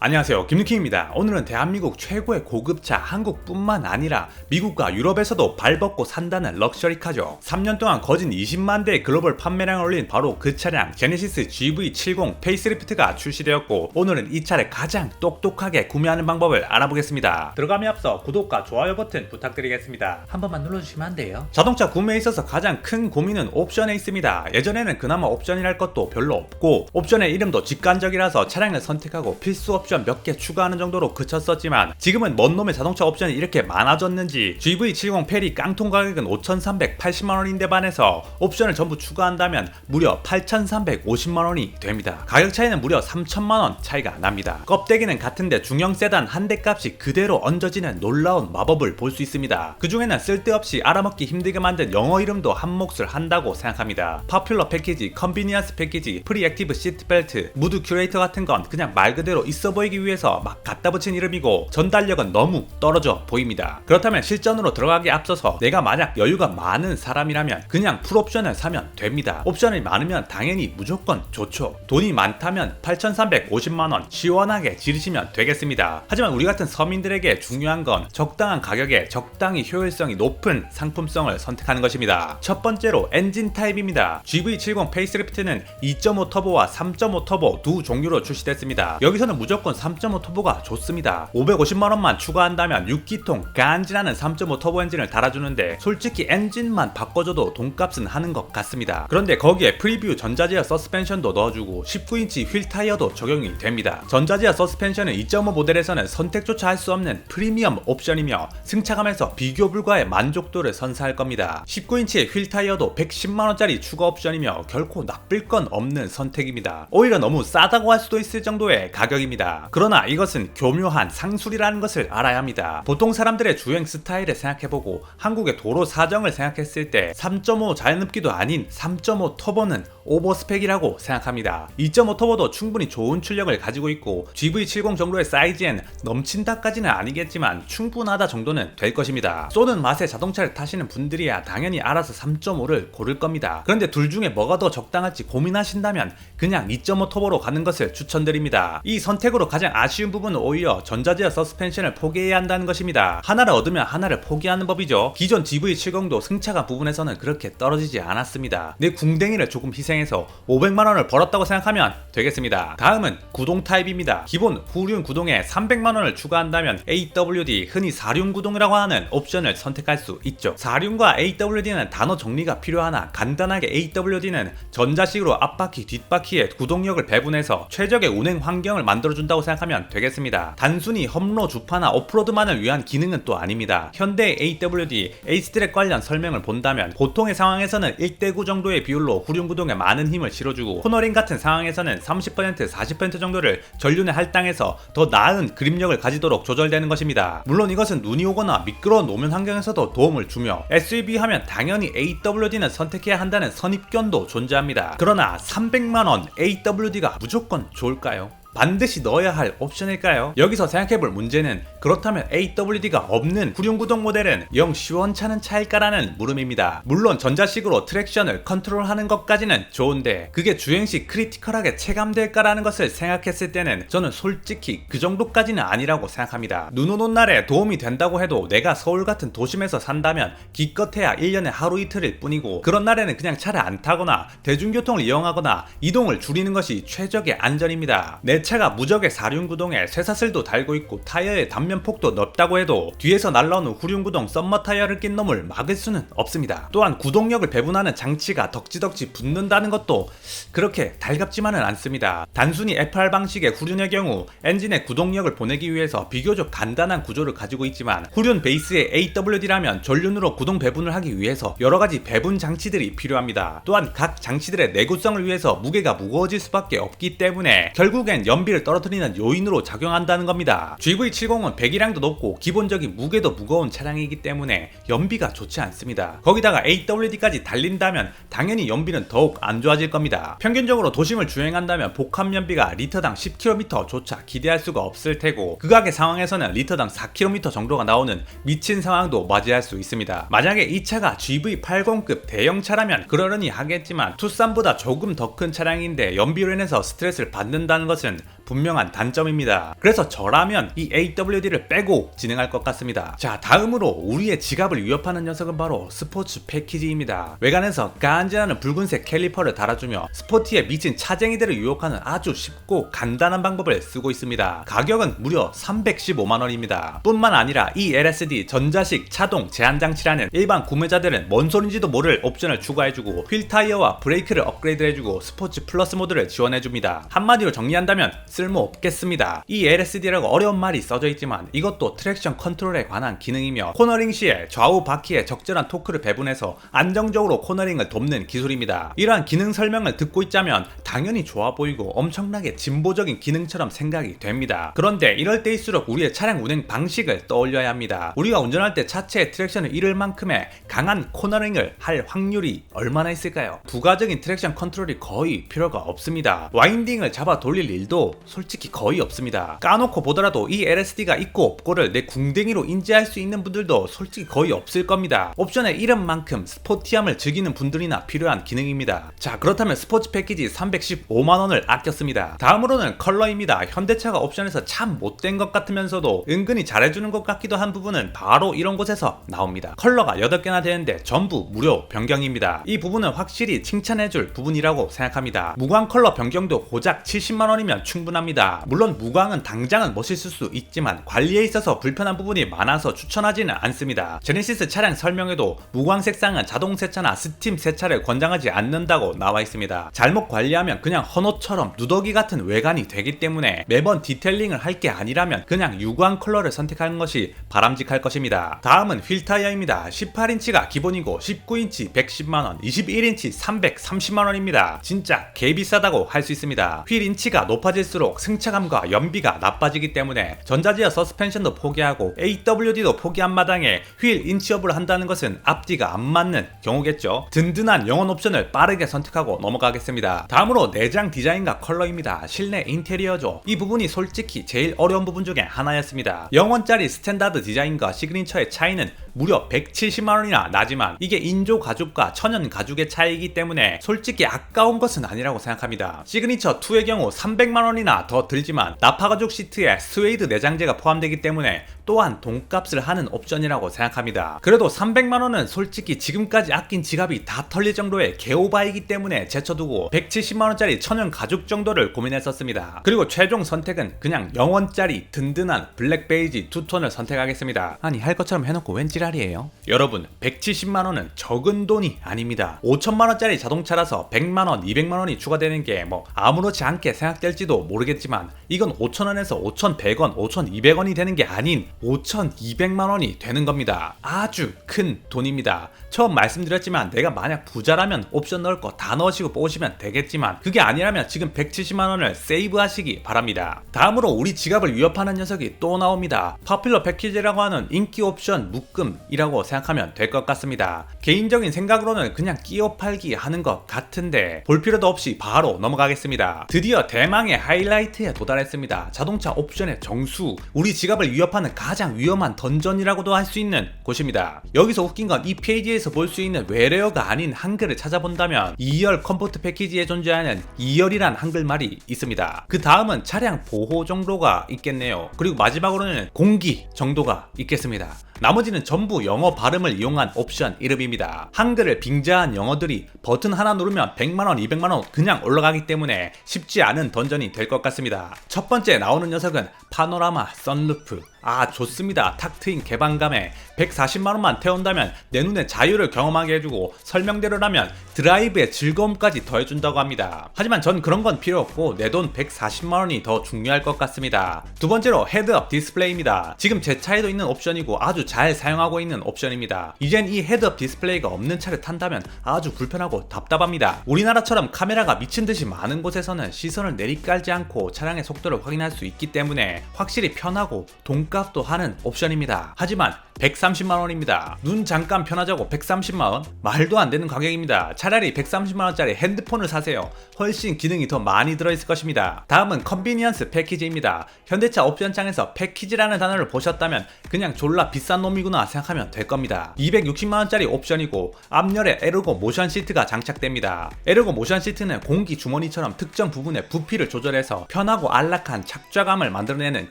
안녕하세요, 김유킹입니다. 오늘은 대한민국 최고의 고급차 한국뿐만 아니라 미국과 유럽에서도 발벗고 산다는 럭셔리카죠. 3년 동안 거진 20만 대의 글로벌 판매량을 올린 바로 그 차량 제네시스 GV70 페이스리프트가 출시되었고, 오늘은 이 차를 가장 똑똑하게 구매하는 방법을 알아보겠습니다. 들어가기 앞서 구독과 좋아요 버튼 부탁드리겠습니다. 한 번만 눌러주시면 안 돼요? 자동차 구매에 있어서 가장 큰 고민은 옵션에 있습니다. 예전에는 그나마 옵션이랄 것도 별로 없고, 옵션의 이름도 직관적이라서 차량을 선택하고 필수 옵션 몇 개 추가하는 정도로 그쳤었지만, 지금은 뭔 놈의 자동차 옵션이 이렇게 많아졌는지 GV70 페리 깡통 가격은 5,380만원인데 반해서 옵션을 전부 추가한다면 무려 8,350만원이 됩니다. 가격 차이는 무려 3천만원 차이가 납니다. 껍데기는 같은데 중형 세단 한 대 값이 그대로 얹어지는 놀라운 마법을 볼 수 있습니다. 그 중에는 쓸데없이 알아먹기 힘들게 만든 영어 이름도 한 몫을 한다고 생각합니다. 파퓰러 패키지, 컨비니언스 패키지, 프리액티브 시트벨트, 무드 큐레이터 같은 건 그냥 말 그대로 있어 보이기 위해서 막 갖다 붙인 이름이고, 전달력은 너무 떨어져 보입니다. 그렇다면 실전으로 들어가기에 앞서서 내가 만약 여유가 많은 사람이라면 그냥 풀옵션을 사면 됩니다. 옵션이 많으면 당연히 무조건 좋죠. 돈이 많다면 8,350만원 시원하게 지르시면 되겠습니다. 하지만 우리 같은 서민들에게 중요한 건 적당한 가격에 적당히 효율성이 높은 상품성을 선택하는 것입니다. 첫 번째로 엔진 타입입니다. GV70 페이스리프트는 2.5 터보와 3.5 터보 두 종류로 출시됐습니다. 여기서는 무조건 3.5 터보가 좋습니다. 550만원만 추가한다면 6기통 간지나는 3.5 터보 엔진을 달아주는데, 솔직히 엔진만 바꿔줘도 돈값은 하는 것 같습니다. 그런데 거기에 프리뷰 전자제어 서스펜션도 넣어주고 19인치 휠 타이어도 적용이 됩니다. 전자제어 서스펜션은 2.5 모델에서는 선택조차 할 수 없는 프리미엄 옵션이며, 승차감에서 비교 불가의 만족도를 선사할 겁니다. 19인치의 휠 타이어도 110만원짜리 추가 옵션이며 결코 나쁠 건 없는 선택입니다. 오히려 너무 싸다고 할 수도 있을 정도의 가격입니다. 그러나 이것은 교묘한 상술이라는 것을 알아야 합니다. 보통 사람들의 주행 스타일을 생각해보고 한국의 도로 사정을 생각했을 때 3.5 자연흡기도 아닌 3.5 터보는 오버스펙이라고 생각합니다. 2.5 터보도 충분히 좋은 출력을 가지고 있고, GV70 정도의 사이즈엔 넘친다까지는 아니겠지만 충분하다 정도는 될 것입니다. 쏘는 맛의 자동차를 타시는 분들이야 당연히 알아서 3.5를 고를 겁니다. 그런데 둘 중에 뭐가 더 적당할지 고민하신다면 그냥 2.5 터보로 가는 것을 추천드립니다. 이 선택으로 가장 아쉬운 부분은 오히려 전자제어 서스펜션을 포기해야 한다는 것입니다. 하나를 얻으면 하나를 포기하는 법이죠. 기존 GV70도 승차감 부분에서는 그렇게 떨어지지 않았습니다. 내 궁뎅이를 조금 희생해서 500만원을 벌었다고 생각하면 되겠습니다. 다음은 구동 타입입니다. 기본 후륜 구동에 300만원을 추가한다면 AWD, 흔히 사륜 구동이라고 하는 옵션을 선택할 수 있죠. 사륜과 AWD는 단어 정리가 필요하나, 간단하게 AWD는 전자식으로 앞바퀴 뒷바퀴에 구동력을 배분해서 최적의 운행 환경을 만들어준다고 생각하면 되겠습니다. 단순히 험로 주파나 오프로드만을 위한 기능은 또 아닙니다. 현대 AWD, 에이스트랙 관련 설명을 본다면 보통의 상황에서는 1대9 정도의 비율로 후륜 구동에 많은 힘을 실어주고, 코너링 같은 상황에서는 30%, 40% 정도를 전륜에 할당해서 더 나은 그립력을 가지도록 조절되는 것입니다. 물론 이것은 눈이 오거나 미끄러운 노면 환경에서도 도움을 주며, SUV 하면 당연히 AWD는 선택해야 한다는 선입견도 존재합니다. 그러나 300만원 AWD가 무조건 좋을까요? 반드시 넣어야 할 옵션일까요? 여기서 생각해볼 문제는, 그렇다면 AWD가 없는 후륜구동 모델은 영 시원찮은 차일까라는 물음입니다. 물론 전자식으로 트랙션을 컨트롤하는 것까지는 좋은데, 그게 주행시 크리티컬하게 체감될까라는 것을 생각했을 때는 저는 솔직히 그 정도까지는 아니라고 생각합니다. 눈 오는 날에 도움이 된다고 해도 내가 서울 같은 도심에서 산다면 기껏해야 1년에 하루 이틀일 뿐이고, 그런 날에는 그냥 차를 안 타거나 대중교통을 이용하거나 이동을 줄이는 것이 최적의 안전입니다. 내 차가 무적의 사륜구동에 쇠사슬도 달고 있고 타이어의 단면폭도 넓다고 해도 뒤에서 날라오는 후륜구동 썸머 타이어를 낀 놈을 막을 수는 없습니다. 또한 구동력을 배분하는 장치가 덕지덕지 붙는다는 것도 그렇게 달갑지만은 않습니다. 단순히 FR 방식의 후륜의 경우 엔진의 구동력을 보내기 위해서 비교적 간단한 구조를 가지고 있지만, 후륜 베이스의 AWD라면 전륜으로 구동 배분을 하기 위해서 여러가지 배분 장치들이 필요합니다. 또한 각 장치들의 내구성을 위해서 무게가 무거워질 수밖에 없기 때문에 결국엔 연비를 떨어뜨리는 요인으로 작용한다는 겁니다. GV70은 배기량도 높고 기본적인 무게도 무거운 차량이기 때문에 연비가 좋지 않습니다. 거기다가 AWD까지 달린다면 당연히 연비는 더욱 안 좋아질 겁니다. 평균적으로 도심을 주행한다면 복합 연비가 리터당 10km조차 기대할 수가 없을 테고, 극악의 상황에서는 리터당 4km 정도가 나오는 미친 상황도 맞이할 수 있습니다. 만약에 이 차가 GV80급 대형차라면 그러려니 하겠지만, 투싼보다 조금 더 큰 차량인데 연비로 인해서 스트레스를 받는다는 것은 분명한 단점입니다. 그래서 저라면 이 AWD를 빼고 진행할 것 같습니다. 자, 다음으로 우리의 지갑을 위협하는 녀석은 바로 스포츠 패키지입니다. 외관에서 간지나는 붉은색 캘리퍼를 달아주며 스포티에 미친 차쟁이들을 유혹하는 아주 쉽고 간단한 방법을 쓰고 있습니다. 가격은 무려 315만원입니다. 뿐만 아니라 이 LSD 전자식 차동 제한장치라는 일반 구매자들은 뭔 소린지도 모를 옵션을 추가해주고 휠 타이어와 브레이크를 업그레이드해주고 스포츠 플러스 모드를 지원해줍니다. 한마디로 정리한다면 쓸모없겠습니다. 이 LSD라고 어려운 말이 써져 있지만 이것도 트랙션 컨트롤에 관한 기능이며 코너링 시에 좌우 바퀴에 적절한 토크를 배분해서 안정적으로 코너링을 돕는 기술입니다. 이러한 기능 설명을 듣고 있자면 당연히 좋아 보이고 엄청나게 진보적인 기능처럼 생각이 됩니다. 그런데 이럴 때일수록 우리의 차량 운행 방식을 떠올려야 합니다. 우리가 운전할 때 차체의 트랙션을 잃을 만큼의 강한 코너링을 할 확률이 얼마나 있을까요? 부가적인 트랙션 컨트롤이 거의 필요가 없습니다. 와인딩을 잡아 돌릴 일도 솔직히 거의 없습니다. 까놓고 보더라도 이 LSD가 있고 없고를 내 궁뎅이로 인지할 수 있는 분들도 솔직히 거의 없을 겁니다. 옵션의 이름만큼 스포티함을 즐기는 분들이나 필요한 기능입니다. 자, 그렇다면 스포츠 패키지 315만원을 아꼈습니다. 다음으로는 컬러입니다. 현대차가 옵션에서 참 못된 것 같으면서도 은근히 잘해주는 것 같기도 한 부분은 바로 이런 곳에서 나옵니다. 컬러가 8개나 되는데 전부 무료 변경입니다. 이 부분은 확실히 칭찬해줄 부분이라고 생각합니다. 무광 컬러 변경도 고작 70만원이면 충분합니다. 물론 무광은 당장은 멋있을 수 있지만 관리에 있어서 불편한 부분이 많아서 추천하지는 않습니다. 제네시스 차량 설명에도 무광 색상은 자동 세차나 스팀 세차를 권장하지 않는다고 나와 있습니다. 잘못 관리하면 그냥 헌옷처럼 누더기 같은 외관이 되기 때문에 매번 디테일링을 할 게 아니라면 그냥 유광 컬러를 선택하는 것이 바람직할 것입니다. 다음은 휠 타이어입니다. 18인치가 기본이고 19인치 110만원, 21인치 330만원입니다. 진짜 개비싸다고 할 수 있습니다. 휠 인치가 높아질수록 승차감과 연비가 나빠지기 때문에 전자제어 서스펜션도 포기하고 AWD도 포기한 마당에 휠 인치업을 한다는 것은 앞뒤가 안 맞는 경우겠죠. 든든한 영원 옵션을 빠르게 선택하고 넘어가겠습니다. 다음으로 내장 디자인과 컬러입니다. 실내 인테리어죠. 이 부분이 솔직히 제일 어려운 부분 중에 하나였습니다. 0원짜리 스탠다드 디자인과 시그니처의 차이는 무려 170만원이나 나지만 이게 인조 가죽과 천연 가죽의 차이이기 때문에 솔직히 아까운 것은 아니라고 생각합니다. 시그니처 2의 경우 300만원이나 더 들지만 나파 가죽 시트에 스웨이드 내장재가 포함되기 때문에 또한 돈값을 하는 옵션이라고 생각합니다. 그래도 300만원은 솔직히 지금까지 아낀 지갑이 다 털릴 정도의 개오바이기 때문에 제쳐두고 170만원짜리 천연 가죽 정도를 고민했었습니다. 그리고 최종 선택은 그냥 0원짜리 든든한 블랙 베이지 투톤을 선택하겠습니다. 아니, 할 것처럼 해놓고 웬 지랄이에요? 여러분, 170만원은 적은 돈이 아닙니다. 5천만원짜리 자동차라서 100만원, 200만원이 추가되는 게 뭐 아무렇지 않게 생각될지도 모르겠지만 이건 5천원에서 5,100원, 5,200원이 되는 게 아닌 5,200만원이 되는 겁니다. 아주 큰 돈입니다. 처음 말씀드렸지만 내가 만약 부자라면 옵션 넣을 거 다 넣으시고 뽑으시면 되겠지만 그게 아니라면 지금 170만원을 세이브 하시기 바랍니다. 다음으로 우리 지갑을 위협하는 녀석이 또 나옵니다. 파퓰러 패키지라고 하는 인기 옵션 묶음이라고 생각하면 될 것 같습니다. 개인적인 생각으로는 그냥 끼워 팔기 하는 것 같은데 볼 필요도 없이 바로 넘어가겠습니다. 드디어 대망의 하이라이트에 도달했습니다. 자동차 옵션의 정수, 우리 지갑을 위협하는 가장 위험한 던전이라고도 할 수 있는 곳입니다. 여기서 웃긴 건 이 페이지에서 볼 수 있는 외래어가 아닌 한글을 찾아본다면 2열 컴포트 패키지에 존재하는 2열이란 한글말이 있습니다. 그 다음은 차량 보호 정도가 있겠네요. 그리고 마지막으로는 공기 정도가 있겠습니다. 나머지는 전부 영어 발음을 이용한 옵션 이름입니다. 한글을 빙자한 영어들이 버튼 하나 누르면 100만원, 200만원 그냥 올라가기 때문에 쉽지 않은 던전이 될 것 같습니다. 첫 번째 나오는 녀석은 파노라마 선루프. 아, 좋습니다. 탁 트인 개방감에 140만원만 태운다면 내 눈에 자유를 경험하게 해주고 설명대로라면 드라이브의 즐거움까지 더해준다고 합니다. 하지만 전 그런 건 필요 없고 내 돈 140만원이 더 중요할 것 같습니다. 두 번째로 헤드업 디스플레이입니다. 지금 제 차에도 있는 옵션이고 아주 잘 사용하고 있는 옵션입니다. 이젠 이 헤드업 디스플레이가 없는 차를 탄다면 아주 불편하고 답답합니다. 우리나라처럼 카메라가 미친듯이 많은 곳에서는 시선을 내리깔지 않고 차량의 속도를 확인할 수 있기 때문에 확실히 편하고 돈값도 하는 옵션입니다. 하지만 130만원입니다. 눈 잠깐 편하자고 130만원? 말도 안 되는 가격입니다. 차라리 130만원짜리 핸드폰을 사세요. 훨씬 기능이 더 많이 들어있을 것입니다. 다음은 컨비니언스 패키지입니다. 현대차 옵션창에서 패키지라는 단어를 보셨다면 그냥 졸라 비싼 놈이구나 생각하면 될 겁니다. 260만원짜리 옵션이고 앞열에 에르고 모션 시트가 장착됩니다. 에르고 모션 시트는 공기 주머니처럼 특정 부분의 부피를 조절해서 편하고 안락한 착좌감을 만들어내는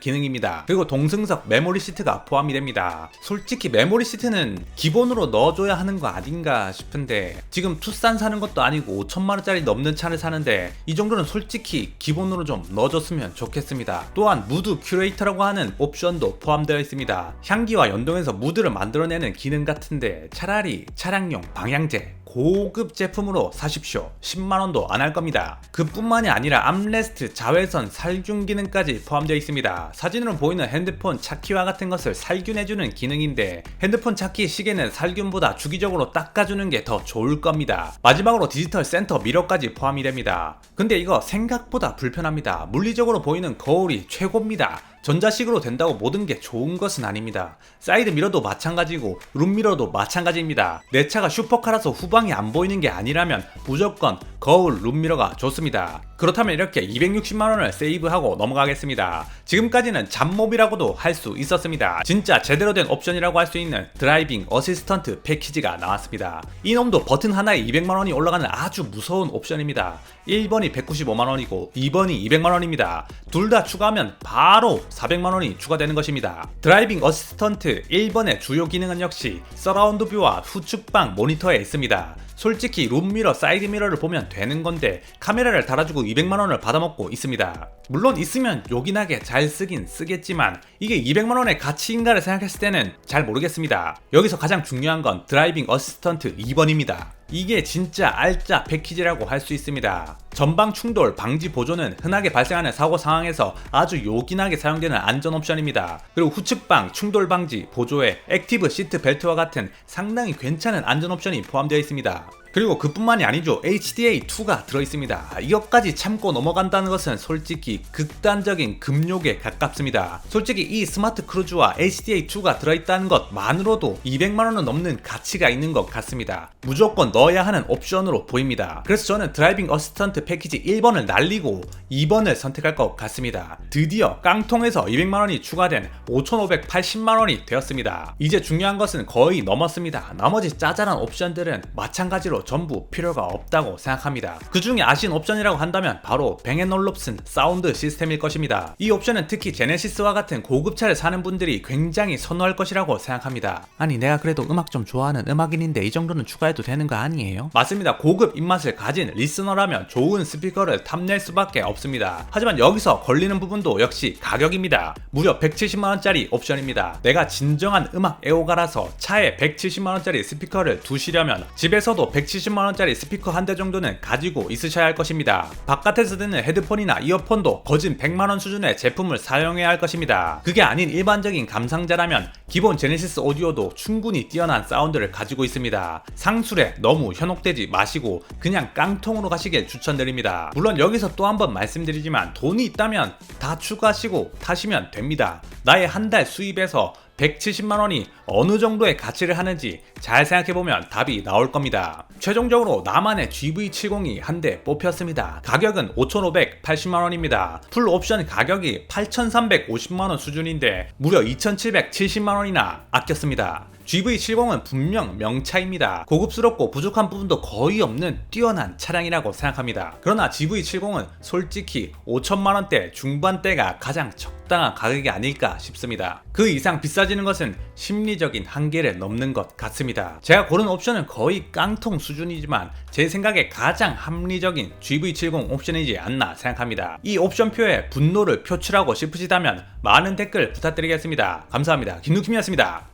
기능입니다. 그리고 동승석 메모리 시트가 포함이 됩니다. 솔직히 메모리 시트는 기본으로 넣어줘야 하는 거 아닌가 싶은데 지금 투싼 사는 것도 아니고 5천만원짜리 넘는 차를 사는데 이 정도는 솔직히 기본으로 좀 넣어줬으면 좋겠습니다. 또한 무드 큐레이터라고 하는 옵션도 포함되어 있습니다. 향기와 연동해서 무드를 만들어내는 기능 같은데 차라리 차량용 방향제 고급 제품으로 사십시오. 10만원도 안 할 겁니다. 그뿐만이 아니라 암레스트, 자외선, 살균 기능까지 포함되어 있습니다. 사진으로 보이는 핸드폰 찾기와 같은 것을 살균해주는 기능인데 핸드폰 찾기 시계는 살균보다 주기적으로 닦아주는 게 더 좋을 겁니다. 마지막으로 디지털 센터 미러까지 포함이 됩니다. 근데 이거 생각보다 불편합니다. 물리적으로 보이는 거울이 최고입니다. 전자식으로 된다고 모든 게 좋은 것은 아닙니다. 사이드 미러도 마찬가지고 룸미러도 마찬가지입니다. 내 차가 슈퍼카라서 후방이 안 보이는 게 아니라면 무조건 거울 룸미러가 좋습니다. 그렇다면 이렇게 260만원을 세이브하고 넘어가겠습니다. 지금까지는 잡몹이라고도 할 수 있었습니다. 진짜 제대로 된 옵션이라고 할 수 있는 드라이빙 어시스턴트 패키지가 나왔습니다. 이놈도 버튼 하나에 200만원이 올라가는 아주 무서운 옵션입니다. 1번이 195만원이고 2번이 200만원입니다. 둘 다 추가하면 바로 400만원이 추가되는 것입니다. 드라이빙 어시스턴트 1번의 주요 기능은 역시 서라운드 뷰와 후측방 모니터에 있습니다. 솔직히 룸미러, 사이드미러를 보면 되는 건데 카메라를 달아주고 200만원을 받아먹고 있습니다. 물론 있으면 요긴하게 잘 쓰긴 쓰겠지만 이게 200만원의 가치인가를 생각했을 때는 잘 모르겠습니다. 여기서 가장 중요한 건 드라이빙 어시스턴트 2번입니다. 이게 진짜 알짜 패키지라고 할 수 있습니다. 전방 충돌 방지 보조는 흔하게 발생하는 사고 상황에서 아주 요긴하게 사용되는 안전 옵션입니다. 그리고 후측방 충돌 방지 보조에 액티브 시트 벨트와 같은 상당히 괜찮은 안전 옵션이 포함되어 있습니다. 그리고 그뿐만이 아니죠. HDA2가 들어있습니다. 이것까지 참고 넘어간다는 것은 솔직히 극단적인 금욕에 가깝습니다. 솔직히 이 스마트 크루즈와 HDA2가 들어있다는 것만으로도 200만원은 넘는 가치가 있는 것 같습니다. 무조건 넣어야 하는 옵션으로 보입니다. 그래서 저는 드라이빙 어시스턴트 패키지 1번을 날리고 2번을 선택할 것 같습니다. 드디어 깡통에서 200만원이 추가된 5,580만원이 되었습니다. 이제 중요한 것은 거의 넘었습니다. 나머지 짜잘한 옵션들은 마찬가지로 전부 필요가 없다고 생각합니다. 그 중에 아쉬운 옵션이라고 한다면 바로 뱅앤올롭슨 사운드 시스템일 것입니다. 이 옵션은 특히 제네시스와 같은 고급차를 사는 분들이 굉장히 선호할 것이라고 생각합니다. 아니 내가 그래도 음악 좀 좋아하는 음악인인데 이 정도는 추가해도 되는 거 아니에요? 맞습니다. 고급 입맛을 가진 리스너라면 좋은 스피커를 탐낼 수밖에 없습니다. 하지만 여기서 걸리는 부분도 역시 가격입니다. 무려 170만원짜리 옵션입니다. 내가 진정한 음악 애호가라서 차에 170만원짜리 스피커를 두시려면 집에서도 170만원짜리 스피커 한 대 정도는 가지고 있으셔야 할 것입니다. 바깥에서 듣는 헤드폰이나 이어폰도 거진 100만원 수준의 제품을 사용해야 할 것입니다. 그게 아닌 일반적인 감상자라면 기본 제네시스 오디오도 충분히 뛰어난 사운드를 가지고 있습니다. 상술에 너무 현혹되지 마시고 그냥 깡통으로 가시길 추천드립니다. 물론 여기서 또 한 번 말씀드리지만 돈이 있다면 다 추가하시고 타시면 됩니다. 나의 한 달 수입에서 170만원이 어느 정도의 가치를 하는지 잘 생각해보면 답이 나올 겁니다. 최종적으로 나만의 GV70이 한 대 뽑혔습니다. 가격은 5,580만원입니다. 풀 옵션 가격이 8,350만원 수준인데 무려 2,770만원이나 아꼈습니다. GV70은 분명 명차입니다. 고급스럽고 부족한 부분도 거의 없는 뛰어난 차량이라고 생각합니다. 그러나 GV70은 솔직히 5천만원대 중반대가 가장 적당한 가격이 아닐까 싶습니다. 그 이상 비싸지는 것은 심리적인 한계를 넘는 것 같습니다. 제가 고른 옵션은 거의 깡통 수준이지만 제 생각에 가장 합리적인 GV70 옵션이지 않나 생각합니다. 이 옵션표에 분노를 표출하고 싶으시다면 많은 댓글 부탁드리겠습니다. 감사합니다. 김누킴이었습니다.